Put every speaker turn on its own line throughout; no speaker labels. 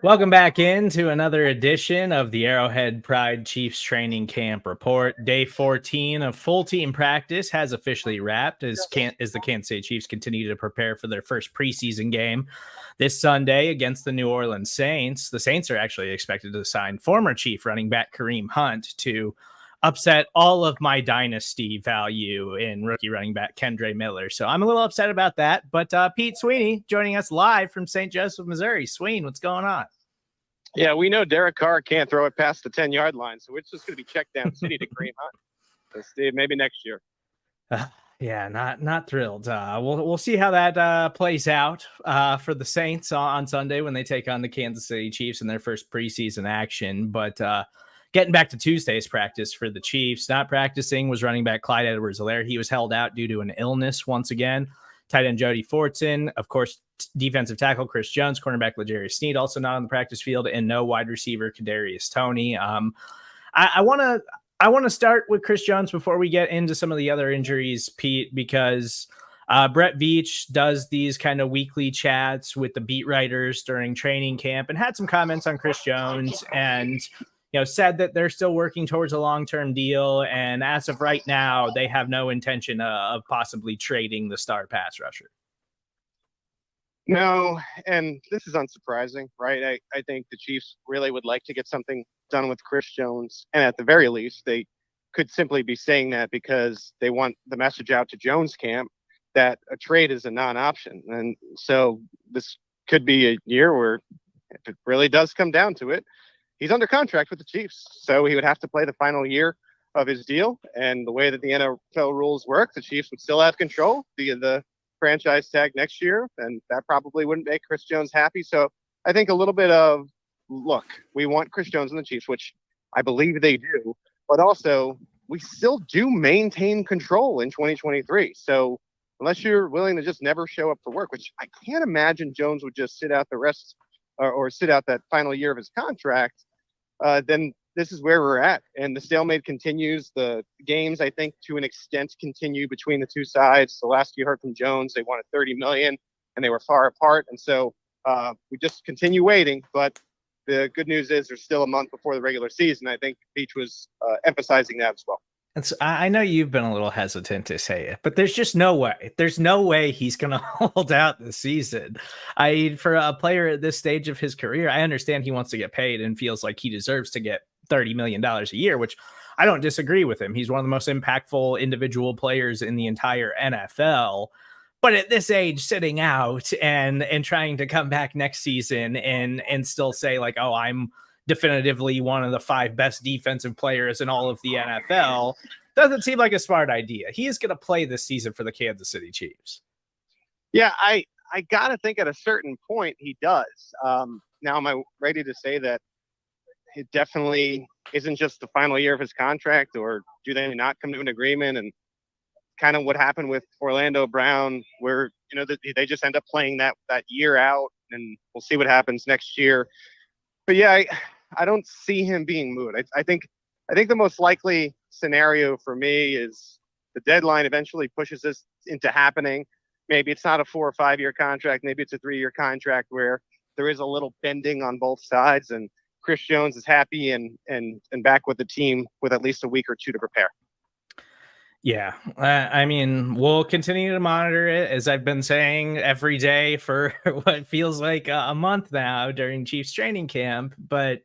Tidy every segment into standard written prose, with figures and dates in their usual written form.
Welcome back into another edition of the Arrowhead Pride Chiefs Training Camp Report. Day 14 of full team practice has officially wrapped as the Kansas City Chiefs continue to prepare for their first preseason game this Sunday against the New Orleans Saints. The Saints are actually expected to sign former Chief running back Kareem Hunt to upset all of my dynasty value in rookie running back Kendre Miller. So I'm a little upset about that. But Pete Sweeney joining us live from St. Joseph, Missouri. Sween, what's going on?
Yeah, we know Derek Carr can't throw it past the 10-yard line, so it's just going to be checked down city to Kareem Hunt. So Steve, maybe next year.
Yeah, not thrilled. We'll see how that plays out for the Saints on Sunday when they take on the Kansas City Chiefs in their first preseason action. But getting back to Tuesday's practice for the Chiefs, not practicing was running back Clyde Edwards-Helaire. He was held out due to an illness once again. Tight end Jody Fortson, of course, defensive tackle Chris Jones, cornerback L'Jarius Sneed also not on the practice field, and no wide receiver Kadarius Toney. I want to start with Chris Jones before we get into some of the other injuries, Pete, because Brett Veach does these kind of weekly chats with the beat writers during training camp and had some comments on Chris Jones and said that they're still working towards a long-term deal. And as of right now, they have no intention of possibly trading the star pass rusher.
No, and this is unsurprising, right? I think the Chiefs really would like to get something done with Chris Jones. And at the very least, they could simply be saying that because they want the message out to Jones camp that a trade is a non-option. And so this could be a year where if it really does come down to it, he's under contract with the Chiefs. So he would have to play the final year of his deal. And the way that the NFL rules work, the Chiefs would still have control via the franchise tag next year, and that probably wouldn't make Chris Jones happy. So I think a little bit of, look, we want Chris Jones and the Chiefs, which I believe they do, but also we still do maintain control in 2023. So unless you're willing to just never show up for work, which I can't imagine Jones would just sit out the rest or sit out that final year of his contract, then this is where we're at. And the stalemate continues. The games, I think, to an extent, continue between the two sides. The last you heard from Jones, they wanted $30 million, and they were far apart. And so we just continue waiting. But the good news is there's still a month before the regular season. I think Beach was emphasizing that as well.
And so I know you've been a little hesitant to say it, but there's just no way. There's no way he's going to hold out this season. For a player at this stage of his career, I understand he wants to get paid and feels like he deserves to get $30 million a year, which I don't disagree with him. He's one of the most impactful individual players in the entire NFL. But at this age, sitting out and trying to come back next season and still say like, oh, I'm definitively one of the 5 best defensive players in all of the NFL, doesn't seem like a smart idea. He is going to play this season for the Kansas City Chiefs.
Yeah, I got to think at a certain point he does. Now, am I ready to say that it definitely isn't just the final year of his contract, or do they not come to an agreement? And kind of what happened with Orlando Brown, where, they just end up playing that year out, and we'll see what happens next year. But yeah, I don't see him being moved. I think the most likely scenario for me is the deadline eventually pushes this into happening. Maybe it's not a 4 or 5 year contract. Maybe it's a 3-year contract where there is a little bending on both sides, and Chris Jones is happy and back with the team with at least a week or 2 to prepare.
Yeah, I mean, we'll continue to monitor it, as I've been saying every day for what feels like a month now during Chiefs training camp. But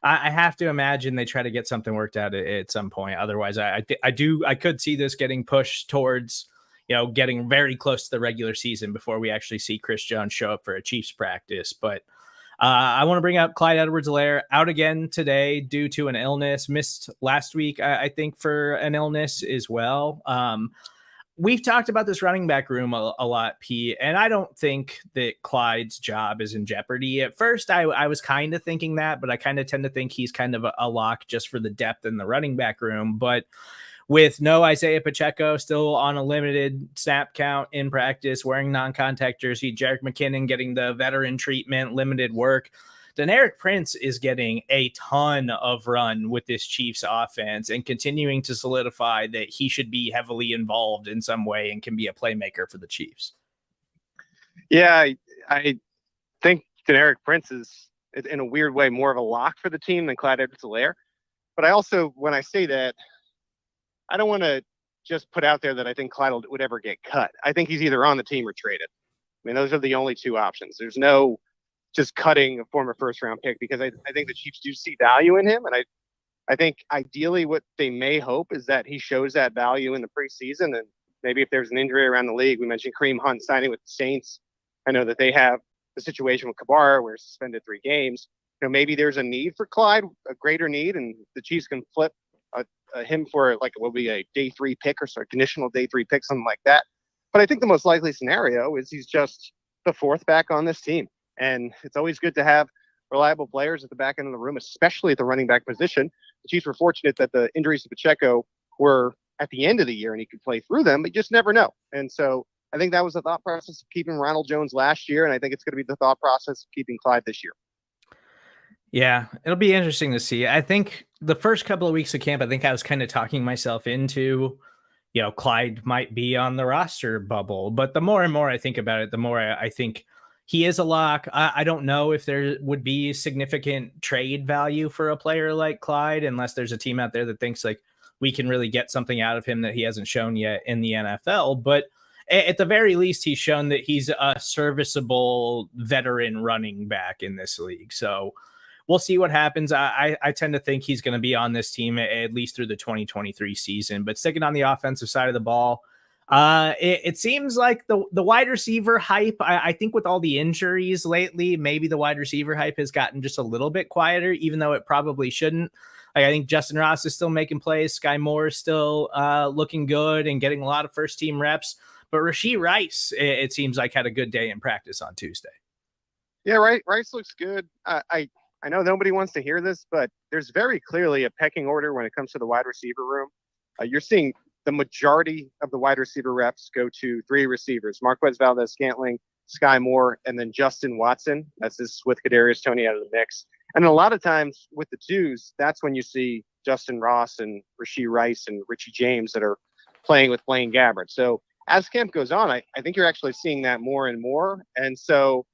I have to imagine they try to get something worked out at some point. Otherwise, I could see this getting pushed towards, getting very close to the regular season before we actually see Chris Jones show up for a Chiefs practice. But I want to bring up Clyde Edwards-Helaire, out again today due to an illness, missed last week, I think, for an illness as well. We've talked about this running back room a lot, Pete, and I don't think that Clyde's job is in jeopardy. At first, I was kind of thinking that, but I kind of tend to think he's kind of a lock just for the depth in the running back room. But with no Isaiah Pacheco, still on a limited snap count in practice, wearing non-contact jersey, Jerick McKinnon getting the veteran treatment, limited work, Deneric Prince is getting a ton of run with this Chiefs offense and continuing to solidify that he should be heavily involved in some way and can be a playmaker for the Chiefs.
Yeah, I think Deneric Prince is in a weird way, more of a lock for the team than Clyde Edwards-Helaire. But I also, when I say that, I don't want to just put out there that I think Clyde would ever get cut. I think he's either on the team or traded. I mean, those are the only two options. There's no just cutting a former first-round pick, because I think the Chiefs do see value in him. And I think ideally what they may hope is that he shows that value in the preseason. And maybe if there's an injury around the league, we mentioned Kareem Hunt signing with the Saints. I know that they have the situation with Kabara where he's suspended 3 games. Maybe there's a need for Clyde, a greater need, and the Chiefs can flip him for like what will be a day 3 pick or a conditional day 3 pick, something like that. But I think the most likely scenario is he's just the 4th back on this team. And it's always good to have reliable players at the back end of the room, especially at the running back position. The Chiefs were fortunate that the injuries to Pacheco were at the end of the year and he could play through them, but you just never know. And so I think that was the thought process of keeping Ronald Jones last year, and I think it's going to be the thought process of keeping Clyde this year.
Yeah, it'll be interesting to see. I think the first couple of weeks of camp, I think I was kind of talking myself into, Clyde might be on the roster bubble. But the more and more I think about it, the more I think he is a lock. I don't know if there would be significant trade value for a player like Clyde, unless there's a team out there that thinks like we can really get something out of him that he hasn't shown yet in the NFL. But at the very least, he's shown that he's a serviceable veteran running back in this league. So we'll see what happens. I tend to think he's going to be on this team at least through the 2023 season. But sticking on the offensive side of the ball, it seems like the wide receiver hype, I think with all the injuries lately, maybe the wide receiver hype has gotten just a little bit quieter, even though it probably shouldn't. Like, I think Justin Ross is still making plays. Sky Moore is still looking good and getting a lot of first team reps. But Rashee Rice, it seems like, had a good day in practice on Tuesday.
Yeah, Rice looks good. I know nobody wants to hear this, but there's very clearly a pecking order when it comes to the wide receiver room. You're seeing the majority of the wide receiver reps go to 3 receivers: Marquez Valdez-Scantling, Sky Moore, and then Justin Watson. That's this with Kadarius Toney out of the mix. And a lot of times with the 2s, that's when you see Justin Ross and Rashee Rice and Richie James that are playing with Blaine Gabbert. So as camp goes on, I think you're actually seeing that more and more. And so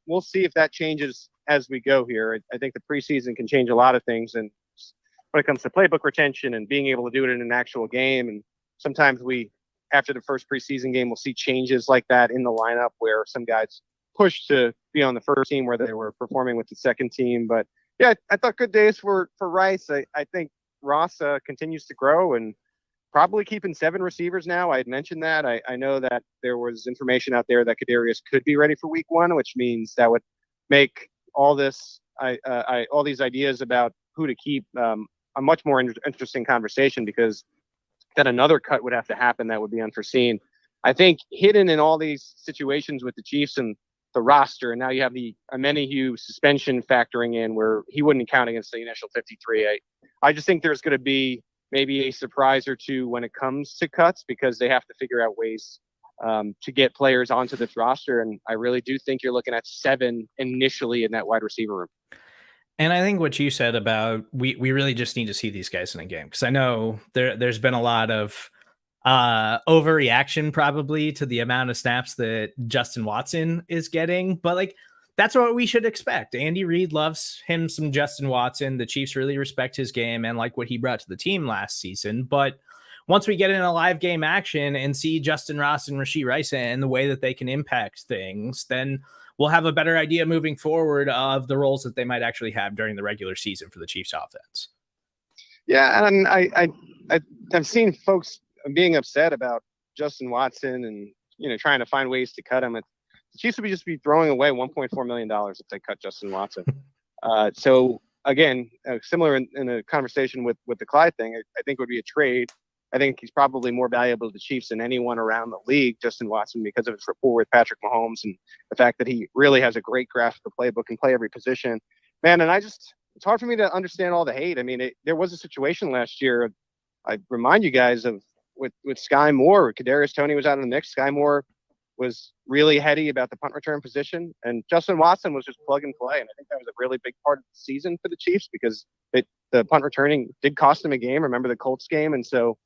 we'll see if that changes as we go here. I think the preseason can change a lot of things. And when it comes to playbook retention and being able to do it in an actual game, and sometimes after the first preseason game, we'll see changes like that in the lineup where some guys pushed to be on the first team where they were performing with the second team. But yeah, I thought good days for Rice. I think Ross continues to grow and probably keeping 7 receivers now. I had mentioned that. I know that there was information out there that Kadarius could be ready for week 1, which means that would make all this, all these ideas about who to keep a much more interesting conversation, because then another cut would have to happen that would be unforeseen. I think hidden in all these situations with the Chiefs and the roster, and now you have the Amenahue suspension factoring in where he wouldn't count against the initial 53. I just think there's going to be maybe a surprise or 2 when it comes to cuts, because they have to figure out ways to get players onto this roster. And I really do think you're looking at 7 initially in that wide receiver room.
And I think what you said about we really just need to see these guys in a game, because I know there's been a lot of overreaction probably to the amount of snaps that Justin Watson is getting, but like that's what we should expect. Andy Reid loves him some Justin Watson. The Chiefs really respect his game and like what he brought to the team last season. But once we get in a live game action and see Justin Ross and Rashee Rice and the way that they can impact things, then we'll have a better idea moving forward of the roles that they might actually have during the regular season for the Chiefs offense.
Yeah, and I've seen folks being upset about Justin Watson and trying to find ways to cut him. The Chiefs would just be throwing away $1.4 million if they cut Justin Watson. So again, similar in a conversation with the Clyde thing, I think would be a trade. I think he's probably more valuable to the Chiefs than anyone around the league, Justin Watson, because of his rapport with Patrick Mahomes and the fact that he really has a great grasp of the playbook and play every position. Man, and it's hard for me to understand all the hate. I mean, there was a situation last year. I remind you guys of with Sky Moore. Kadarius Toney was out in the mix. Sky Moore was really heady about the punt return position, and Justin Watson was just plug and play. And I think that was a really big part of the season for the Chiefs, because the punt returning did cost them a game. Remember the Colts game? And so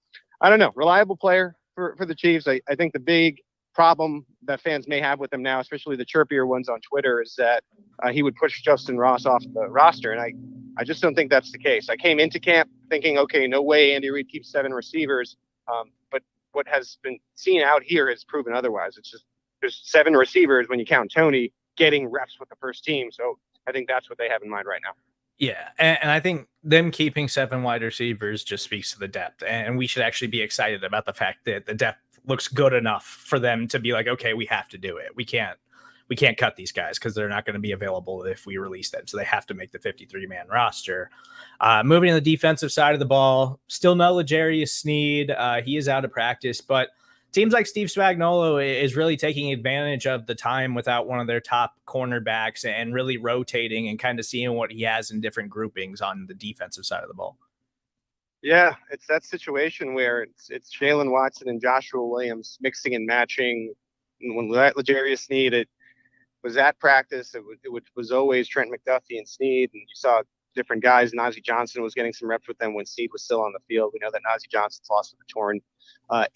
I don't know, reliable player for the Chiefs. I think the big problem that fans may have with him now, especially the chirpier ones on Twitter, is that he would push Justin Ross off the roster. And I just don't think that's the case. I came into camp thinking, okay, no way Andy Reid keeps 7 receivers. But what has been seen out here has proven otherwise. It's just there's 7 receivers when you count Tony getting reps with the first team. So I think that's what they have in mind right now.
Yeah, and I think them keeping 7 wide receivers just speaks to the depth, and we should actually be excited about the fact that the depth looks good enough for them to be like, okay, we have to do it. We can't cut these guys because they're not going to be available if we release them. So they have to make the 53-man roster. Moving to the defensive side of the ball, still no L'Jarius Sneed. He is out of practice, but teams like Steve Spagnuolo is really taking advantage of the time without one of their top cornerbacks and really rotating and kind of seeing what he has in different groupings on the defensive side of the ball.
Yeah, it's that situation where it's Jalen Watson and Joshua Williams mixing and matching. And when L'Jarius Sneed, it was at practice. It was always Trent McDuffie and Sneed, and you saw different guys. Najee Johnson was getting some reps with them when Sneed was still on the field. We know that Najee Johnson's lost with a torn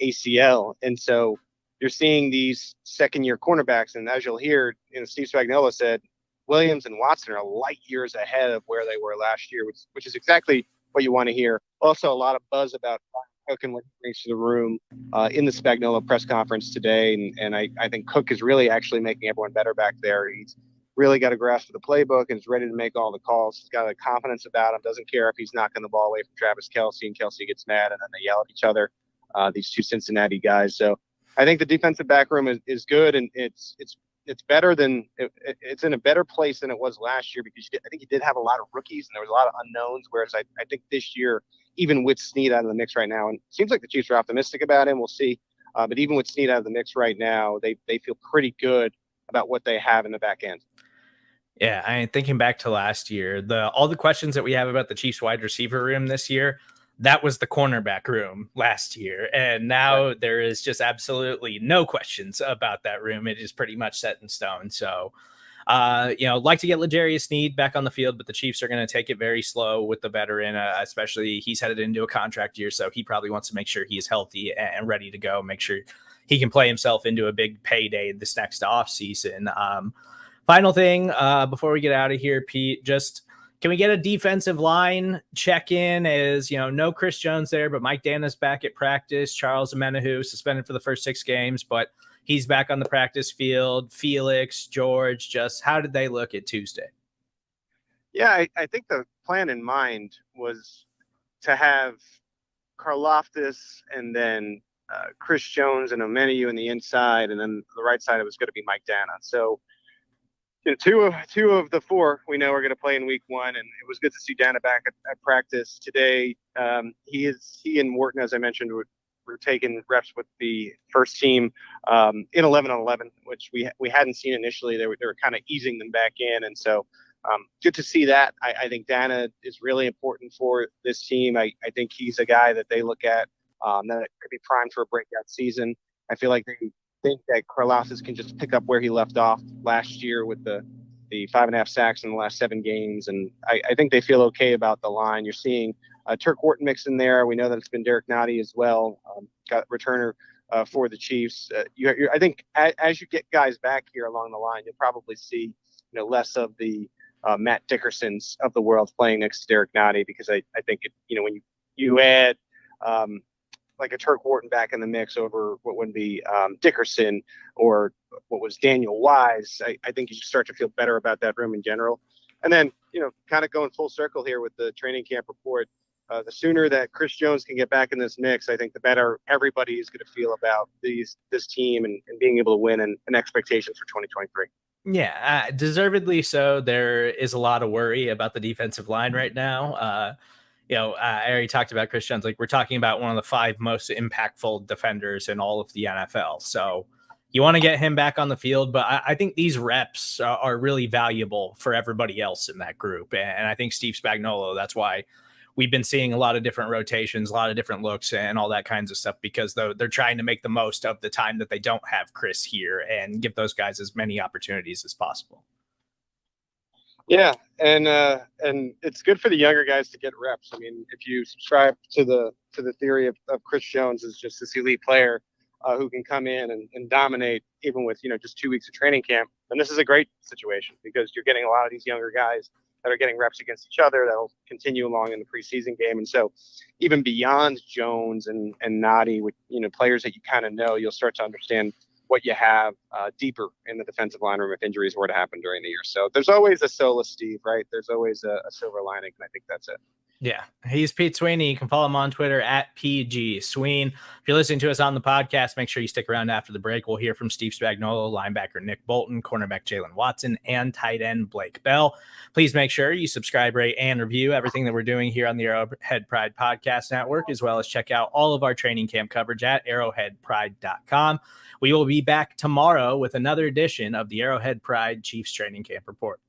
ACL, and so you're seeing these second-year cornerbacks. And as you'll hear, Steve Spagnuolo said Williams and Watson are light years ahead of where they were last year, which is exactly what you want to hear. Also, a lot of buzz about Cook and what he brings to the room in the Spagnuolo press conference today, and I think Cook is really actually making everyone better back there. He's really got a grasp of the playbook and is ready to make all the calls. He's got a confidence about him, doesn't care if he's knocking the ball away from Travis Kelce and Kelce gets mad and then they yell at each other, these 2 Cincinnati guys. So I think the defensive back room is good, and it's better than it's in a better place than it was last year, because I think you did have a lot of rookies and there was a lot of unknowns, whereas I think this year, even with Sneed out of the mix right now, and it seems like the Chiefs are optimistic about him, we'll see, but even with Sneed out of the mix right now, they feel pretty good about what they have in the back end.
Yeah, I mean, thinking back to last year, all the questions that we have about the Chiefs wide receiver room this year, that was the cornerback room last year. And now there is just absolutely no questions about that room. It is pretty much set in stone. So, like to get L'Jarius Sneed back on the field, but the Chiefs are going to take it very slow with the veteran, especially he's headed into a contract year. So he probably wants to make sure he is healthy and ready to go, make sure he can play himself into a big payday this next offseason. Final thing before we get out of here, Pete, just can we get a defensive line check-in? As no Chris Jones there, but Mike Dana's back at practice. Charles Omenihu suspended for the first 6 games, but he's back on the practice field. Felix, George, just how did they look at Tuesday?
Yeah, I think the plan in mind was to have Karlaftis and then Chris Jones and Omenihu in the inside, and then the right side it was going to be Mike Dana. So two of the 4 we know are going to play in week 1, and it was good to see Dana back at practice today. He and Morton, as I mentioned, were taking reps with the first team in 11-on-11, which we hadn't seen initially. They were kind of easing them back in, and so good to see that. I think Dana is really important for this team. I think he's a guy that they look at that could be primed for a breakout season. I feel like they think that Karlaftis can just pick up where he left off last year with the 5.5 sacks in the last 7 games. And I think they feel okay about the line. You're seeing Turk Wharton mix in there. We know that it's been Derek Nottie as well, got returner for the Chiefs. I think as you get guys back here along the line, you'll probably see less of the Matt Dickersons of the world playing next to Derek Nottie, because I think when you add like a Turk Wharton back in the mix over what would be Dickerson or what was Daniel Wise, I think you should start to feel better about that room in general. And then, kind of going full circle here with the training camp report, the sooner that Chris Jones can get back in this mix, I think the better everybody is going to feel about this team and being able to win and expectations for 2023.
Yeah, deservedly so. There is a lot of worry about the defensive line right now. I already talked about Chris Jones. Like, we're talking about one of the 5 most impactful defenders in all of the NFL. So you want to get him back on the field, but I think these reps are really valuable for everybody else in that group. And I think Steve Spagnuolo, that's why we've been seeing a lot of different rotations, a lot of different looks and all that kinds of stuff, because they're trying to make the most of the time that they don't have Chris here and give those guys as many opportunities as possible.
Yeah, and it's good for the younger guys to get reps. I mean, if you subscribe to the theory of Chris Jones as just this elite player, who can come in and dominate even with, just 2 weeks of training camp. And this is a great situation because you're getting a lot of these younger guys that are getting reps against each other that'll continue along in the preseason game. And so even beyond Jones and Noddy, with, players that you kind of know, you'll start to understand what you have deeper in the defensive line room if injuries were to happen during the year. So there's always a solace, Steve, right? There's always a silver lining, and I think that's it.
Yeah, he's Pete Sweeney. You can follow him on Twitter at PG Sween. If you're listening to us on the podcast, make sure you stick around after the break. We'll hear from Steve Spagnuolo, linebacker Nick Bolton, cornerback Jalen Watson, and tight end Blake Bell. Please make sure you subscribe, rate, and review everything that we're doing here on the Arrowhead Pride Podcast Network, as well as check out all of our training camp coverage at arrowheadpride.com. We will be back tomorrow with another edition of the Arrowhead Pride Chiefs Training Camp Report.